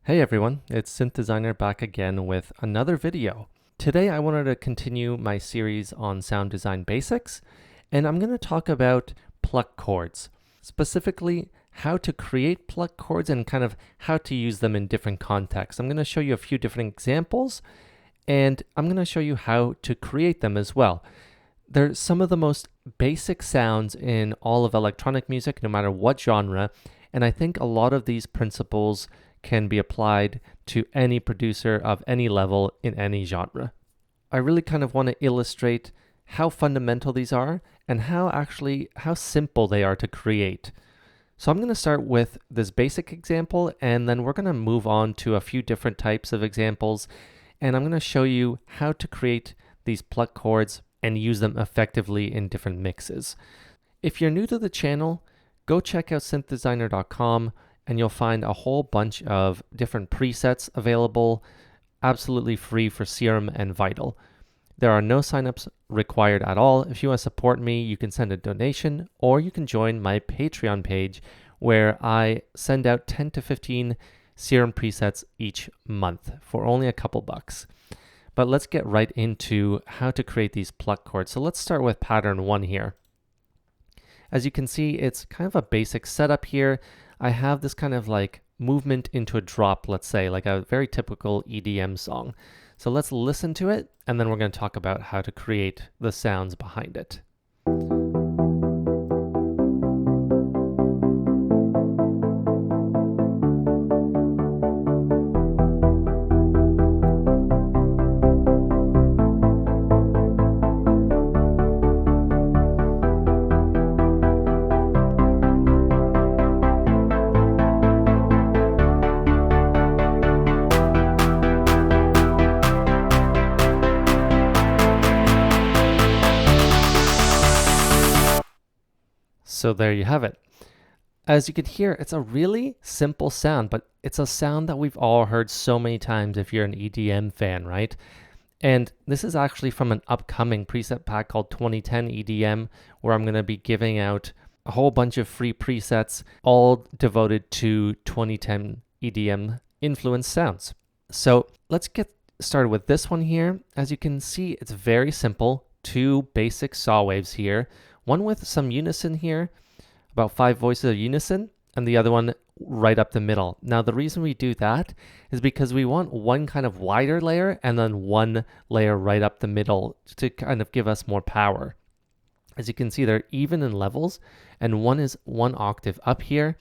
Hey everyone, it's Synth Designer back again with another video. Today I wanted to continue my series on sound design basics, and I'm going to talk about pluck chords, specifically how to create pluck chords and kind of how to use them in different contexts. I'm going to show you a few different examples, and I'm going to show you how to create them as well. They're some of the most basic sounds in all of electronic music, no matter what genre, and I think a lot of these principles can be applied to any producer of any level in any genre. I really kind of want to illustrate how fundamental these are and how simple they are to create. So I'm going to start with this basic example, and then we're going to move on to a few different types of examples, and I'm going to show you how to create these pluck chords and use them effectively in different mixes. If you're new to the channel, go check out synthdesigner.com and you'll find a whole bunch of different presets available, absolutely free for Serum and Vital. There are no signups required at all. If you want to support me, you can send a donation, or you can join my Patreon page where I send out 10 to 15 Serum presets each month for only a couple bucks. But let's get right into how to create these pluck chords. So let's start with pattern 1 here. As you can see, it's kind of a basic setup here. I have this kind of like movement into a drop, let's say, like a very typical EDM song. So let's listen to it, and then we're going to talk about how to create the sounds behind it. So there you have it. As you can hear, it's a really simple sound, but it's a sound that we've all heard so many times if you're an EDM fan, right? And this is actually from an upcoming preset pack called 2010 EDM, where I'm going to be giving out a whole bunch of free presets, all devoted to 2010 EDM influenced sounds. So let's get started with this one here. As you can see, it's very simple. 2 basic saw waves here. One with some unison here, about 5 voices of unison, and the other one right up the middle. Now, the reason we do that is because we want one kind of wider layer and then one layer right up the middle to kind of give us more power. As you can see, they're even in levels, and one is 1 octave up here.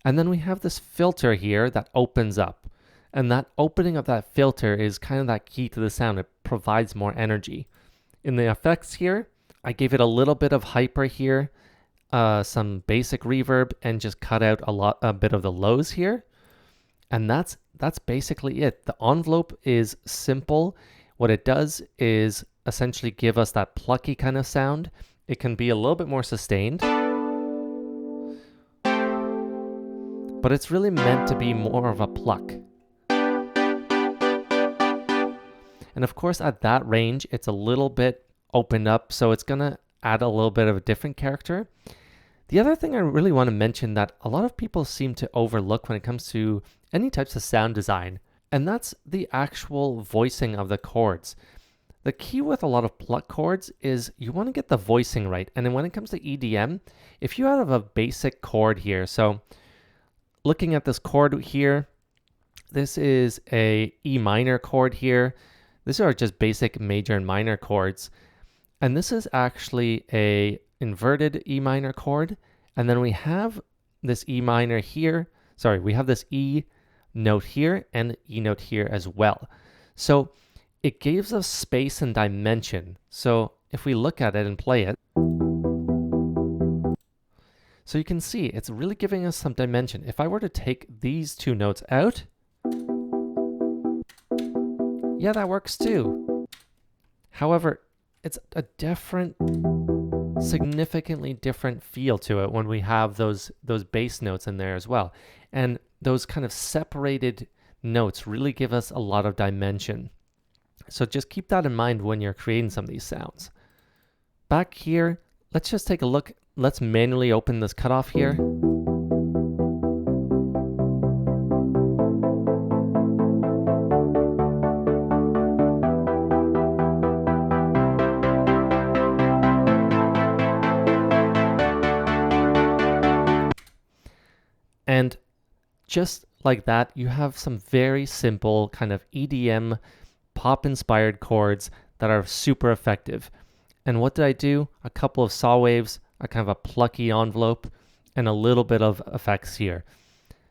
And then we have this filter here that opens up. And that opening of that filter is kind of that key to the sound. It provides more energy. In the effects here, I gave it a little bit of hyper here, some basic reverb, and just cut out a bit of the lows here. And that's basically it. The envelope is simple. What it does is essentially give us that plucky kind of sound. It can be a little bit more sustained, but it's really meant to be more of a pluck. And of course, at that range, it's a little bit opened up, so it's going to add a little bit of a different character. The other thing I really want to mention that a lot of people seem to overlook when it comes to any types of sound design, and that's the actual voicing of the chords. The key with a lot of pluck chords is you want to get the voicing right. And then when it comes to EDM, if you have a basic chord here, so looking at this chord here, this is a E minor chord here. These are just basic major and minor chords. And this is actually a inverted E minor chord. And then we have this E minor here. Sorry, we have this E note here and E note here as well. So it gives us space and dimension. So if we look at it and play it, so you can see it's really giving us some dimension. If I were to take these 2 notes out, yeah, that works too. However, it's a different, significantly different feel to it when we have those bass notes in there as well. And those kind of separated notes really give us a lot of dimension. So just keep that in mind when you're creating some of these sounds. Back here, let's just take a look. Let's manually open this cutoff here. And just like that, you have some very simple kind of EDM pop-inspired chords that are super effective. And what did I do? A couple of saw waves, a kind of a plucky envelope, and a little bit of effects here.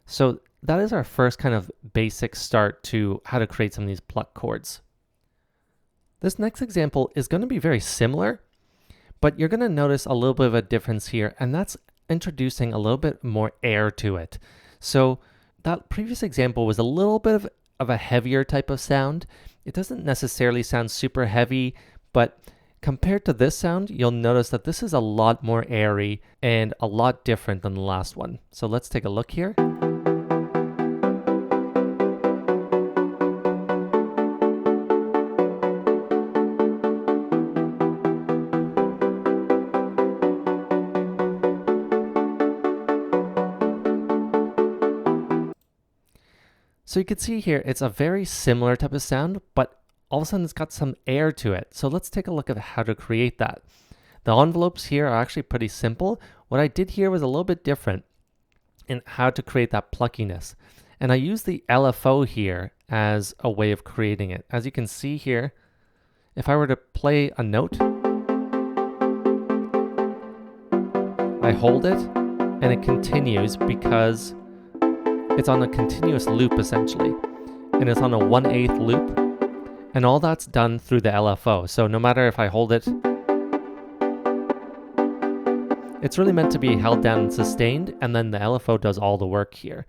So that is our first kind of basic start to how to create some of these pluck chords. This next example is going to be very similar, but you're going to notice a little bit of a difference here, and that's introducing a little bit more air to it. So that previous example was a little bit of a heavier type of sound. It doesn't necessarily sound super heavy, but compared to this sound, you'll notice that this is a lot more airy and a lot different than the last one. So let's take a look here. So you can see here, it's a very similar type of sound, but all of a sudden it's got some air to it. So let's take a look at how to create that. The envelopes here are actually pretty simple. What I did here was a little bit different in how to create that pluckiness. And I used the LFO here as a way of creating it. As you can see here, if I were to play a note, I hold it and it continues because it's on a continuous loop essentially, and it's on a 1/8 loop, and all that's done through the LFO. So no matter if I hold it, it's really meant to be held down and sustained, and then the LFO does all the work here.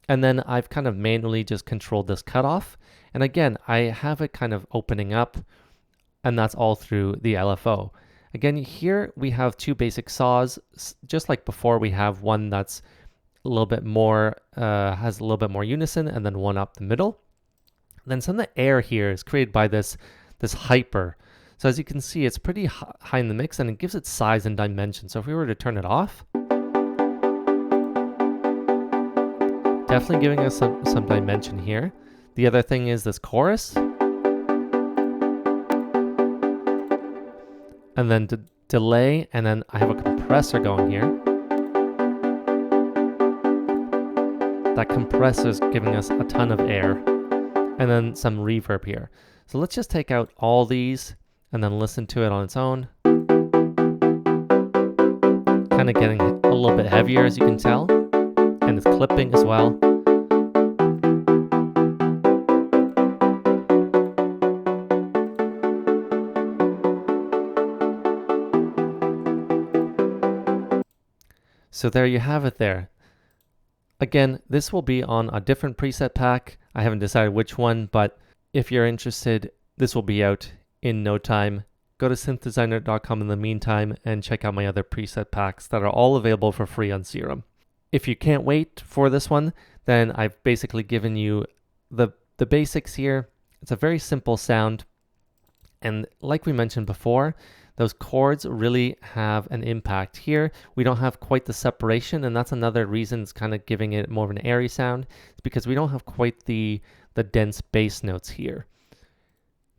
And then I've kind of manually just controlled this cutoff, and again, I have it kind of opening up, and that's all through the LFO. Again, here we have two basic saws, just like before. We have one that's a little bit more, has a little bit more unison, and then one up the middle. Then some of the air here is created by this hyper. So as you can see, it's pretty high in the mix, and it gives it size and dimension. So if we were to turn it off, definitely giving us some dimension here. The other thing is this chorus, and then delay, and then I have a compressor going here. That compressor is giving us a ton of air, and then some reverb here. So let's just take out all these and then listen to it on its own. Kind of getting a little bit heavier, as you can tell, and it's clipping as well. So there you have it there. Again, this will be on a different preset pack. I haven't decided which one, but if you're interested, this will be out in no time. Go to synthdesigner.com in the meantime and check out my other preset packs that are all available for free on Serum. If you can't wait for this one, then I've basically given you the basics here. It's a very simple sound. And like we mentioned before, those chords really have an impact. Here, we don't have quite the separation, and that's another reason it's kind of giving it more of an airy sound. It's because we don't have quite the dense bass notes here.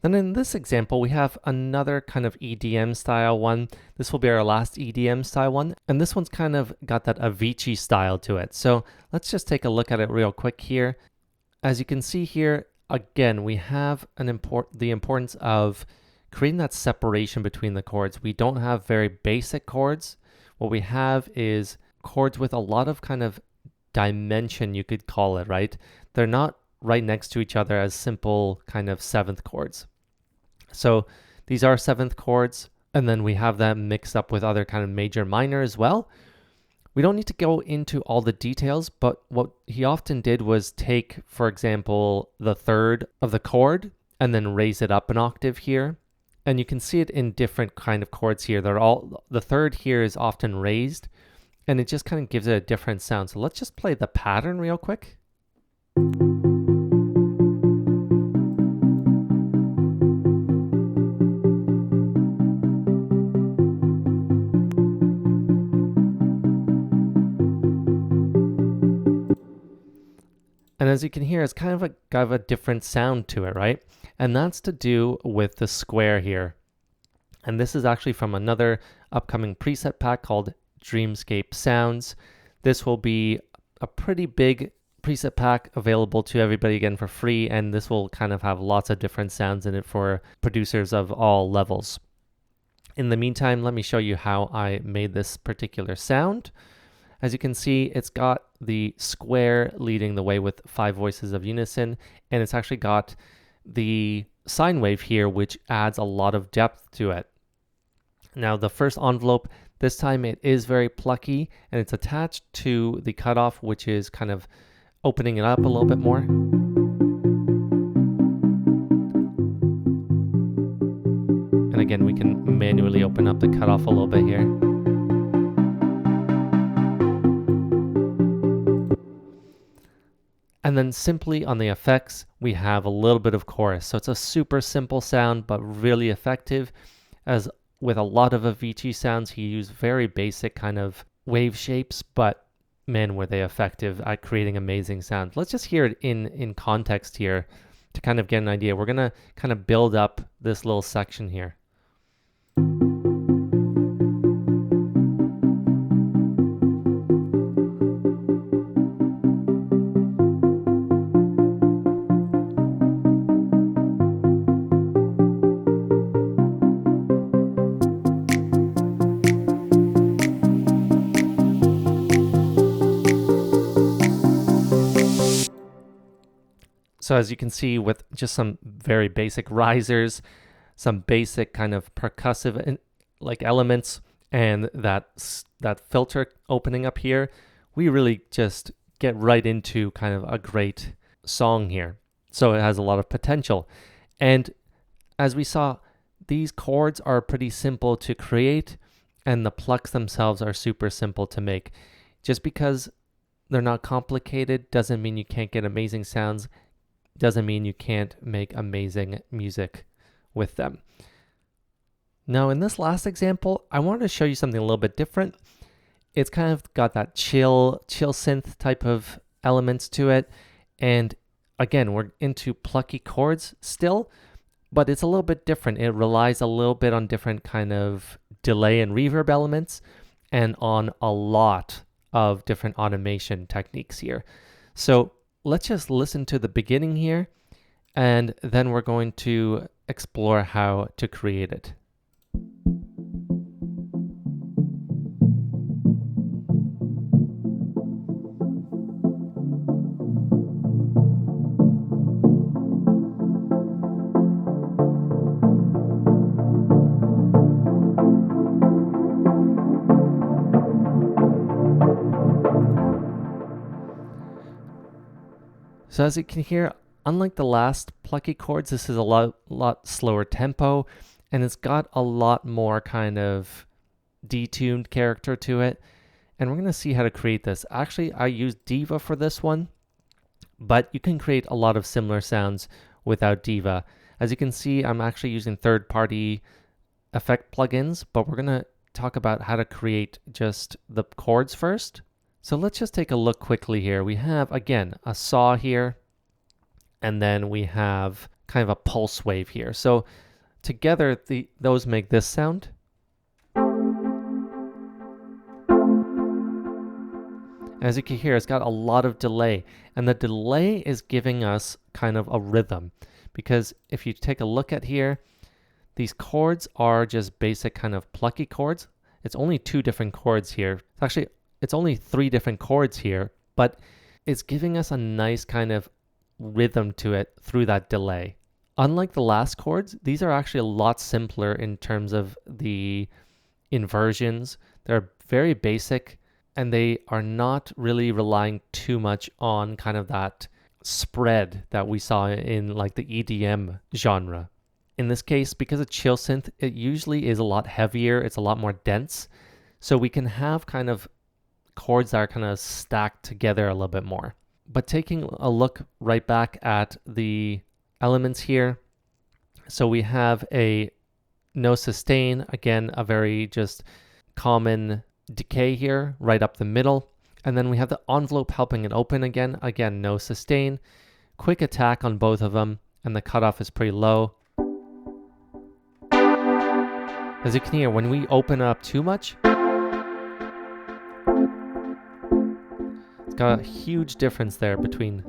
Then in this example, we have another kind of EDM style one. This will be our last EDM style one, and this one's kind of got that Avicii style to it. So let's just take a look at it real quick here. As you can see here, again, we have the importance of creating that separation between the chords. We don't have very basic chords. What we have is chords with a lot of kind of dimension, you could call it, right? They're not right next to each other as simple kind of seventh chords. So these are seventh chords, and then we have them mixed up with other kind of major minor as well. We don't need to go into all the details, but what he often did was take, for example, the third of the chord and then raise it up an octave here. And you can see it in different kind of chords here. The third here is often raised, and it just kind of gives it a different sound. So let's just play the pattern real quick. And as you can hear, it's kind of got a different sound to it, right? And that's to do with the square here. And this is actually from another upcoming preset pack called Dreamscape Sounds. This will be a pretty big preset pack available to everybody again for free, and this will kind of have lots of different sounds in it for producers of all levels. In the meantime, let me show you how I made this particular sound. As you can see, it's got the square leading the way with 5 voices of unison, and it's actually got the sine wave here, which adds a lot of depth to it. Now, the first envelope, this time it is very plucky, and it's attached to the cutoff, which is kind of opening it up a little bit more. And again, we can manually open up the cutoff a little bit here. And then simply on the effects, we have a little bit of chorus. So it's a super simple sound, but really effective. As with a lot of Avicii sounds, he used very basic kind of wave shapes, but man, were they effective at creating amazing sound. Let's just hear it in context here to kind of get an idea. We're gonna kind of build up this little section here. So as you can see, with just some very basic risers, some basic kind of percussive like elements, and that filter opening up here, we really just get right into kind of a great song here. So it has a lot of potential. And as we saw, these chords are pretty simple to create, and the plucks themselves are super simple to make. Just because they're not complicated doesn't mean you can't get amazing sounds, doesn't mean you can't make amazing music with them. Now, in this last example, I wanted to show you something a little bit different. It's kind of got that chill synth type of elements to it. And again, we're into plucky chords still, but it's a little bit different. It relies a little bit on different kind of delay and reverb elements and on a lot of different automation techniques here. So let's just listen to the beginning here, and then we're going to explore how to create it. So as you can hear, unlike the last plucky chords, this is a lot slower tempo, and it's got a lot more kind of detuned character to it. And we're going to see how to create this. Actually, I used Diva for this one, but you can create a lot of similar sounds without Diva. As you can see, I'm actually using third-party effect plugins, but we're going to talk about how to create just the chords first. So let's just take a look quickly here. We have, again, a saw here, and then we have kind of a pulse wave here. So together, those make this sound. As you can hear, it's got a lot of delay, and the delay is giving us kind of a rhythm, because if you take a look at here, these chords are just basic kind of plucky chords. It's only 2 different chords here. Actually, it's only 3 different chords here, but it's giving us a nice kind of rhythm to it through that delay. Unlike the last chords, these are actually a lot simpler in terms of the inversions. They're very basic, and they are not really relying too much on kind of that spread that we saw in like the EDM genre. In this case, because of chill synth, it usually is a lot heavier. It's a lot more dense. So we can have kind of chords that are kind of stacked together a little bit more. But taking a look right back at the elements here, so we have a no sustain, again, a very just common decay here right up the middle, and then we have the envelope helping it open again, no sustain, quick attack on both of them, and the cutoff is pretty low. As you can hear, when we open up too much, it's a huge difference there between.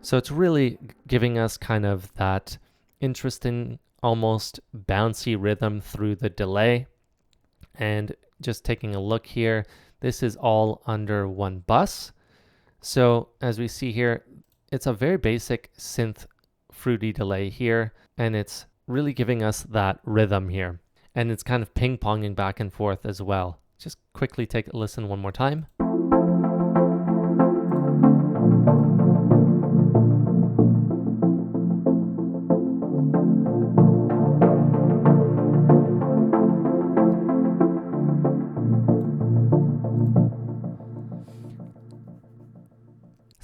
So it's really giving us kind of that interesting, almost bouncy rhythm through the delay. And just taking a look here, this is all under one bus. So as we see here, it's a very basic synth fruity delay here, and it's really giving us that rhythm here. And it's kind of ping-ponging back and forth as well. Just quickly take a listen one more time.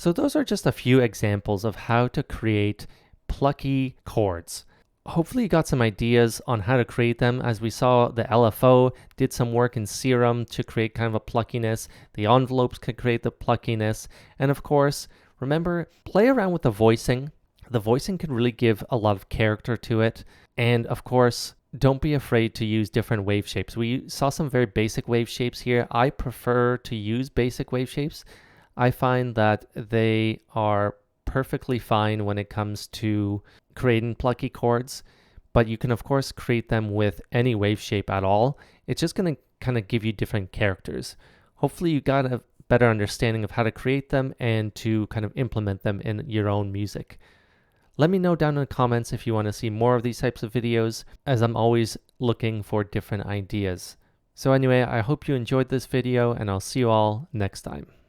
So those are just a few examples of how to create plucky chords. Hopefully you got some ideas on how to create them. As we saw, the LFO did some work in Serum to create kind of a pluckiness. The envelopes can create the pluckiness. And of course, remember, play around with the voicing. The voicing can really give a lot of character to it. And of course, don't be afraid to use different wave shapes. We saw some very basic wave shapes here. I prefer to use basic wave shapes. I find that they are perfectly fine when it comes to creating plucky chords, but you can of course create them with any wave shape at all. It's just going to kind of give you different characters. Hopefully you got a better understanding of how to create them and to kind of implement them in your own music. Let me know down in the comments if you want to see more of these types of videos, as I'm always looking for different ideas. So anyway, I hope you enjoyed this video, and I'll see you all next time.